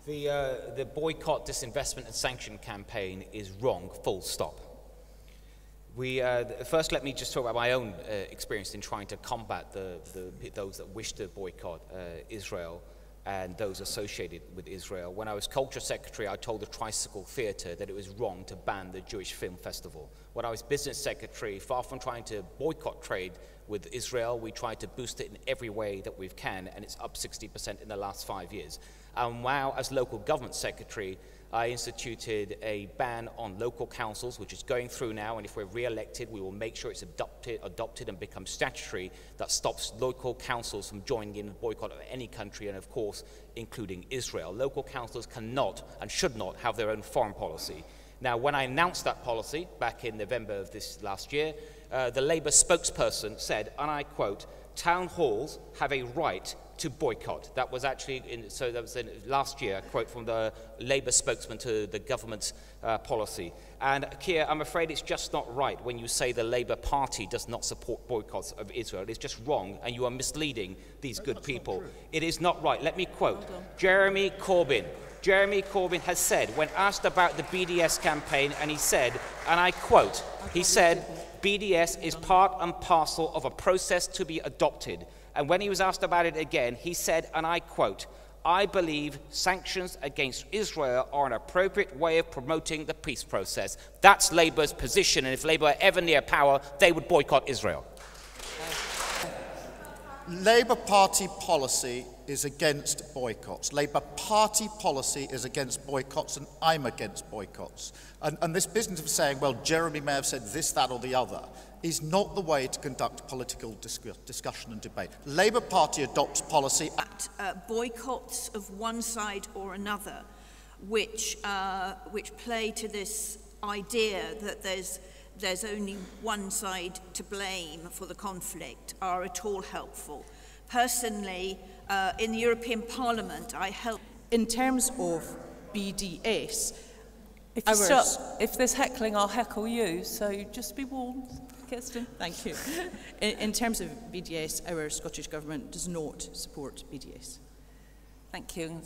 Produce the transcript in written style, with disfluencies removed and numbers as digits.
The boycott, disinvestment and sanction campaign is wrong, full stop. First, let me just talk about my own experience in trying to combat those that wish to boycott Israel and those associated with Israel. When I was Culture Secretary, I told the Tricycle Theatre that it was wrong to ban the Jewish Film Festival. When I was Business Secretary, far from trying to boycott trade with Israel, we tried to boost it in every way that we can, and it's up 60% in the last 5 years. And now, as Local Government Secretary, I instituted a ban on local councils, which is going through now, and if we're re-elected, we will make sure it's adopted and become statutory, that stops local councils from joining in a boycott of any country, and of course, including Israel. Local councils cannot and should not have their own foreign policy. Now, when I announced that policy back in November of this last year, the Labour spokesperson said, and I quote, "Town halls have a right to boycott." That was actually, last year, a quote from the Labour spokesman to the government's policy. And Keir, I'm afraid it's just not right when you say the Labour Party does not support boycotts of Israel. It's just wrong, and you are misleading these good people. It is not right. Let me quote Jeremy Corbyn. Jeremy Corbyn has said, when asked about the BDS campaign, and he said, and I quote, he said, "BDS is part and parcel of a process to be adopted." And when he was asked about it again, he said, and I quote, "I believe sanctions against Israel are an appropriate way of promoting the peace process." That's Labour's position, and if Labour were ever near power, they would boycott Israel. Labour Party policy is against boycotts. Labour Party policy is against boycotts, and I'm against boycotts. And this business of saying, well, Jeremy may have said this, that or the other, is not the way to conduct political discussion and debate. Labour Party adopts policy. Boycotts of one side or another, which play to this idea that there's only one side to blame for the conflict, are at all helpful. Personally, in the European Parliament, I help. In terms of BDS, if there's heckling, I'll heckle you, so just be warned. Kirsten. Thank you. In terms of BDS, our Scottish Government does not support BDS. Thank you.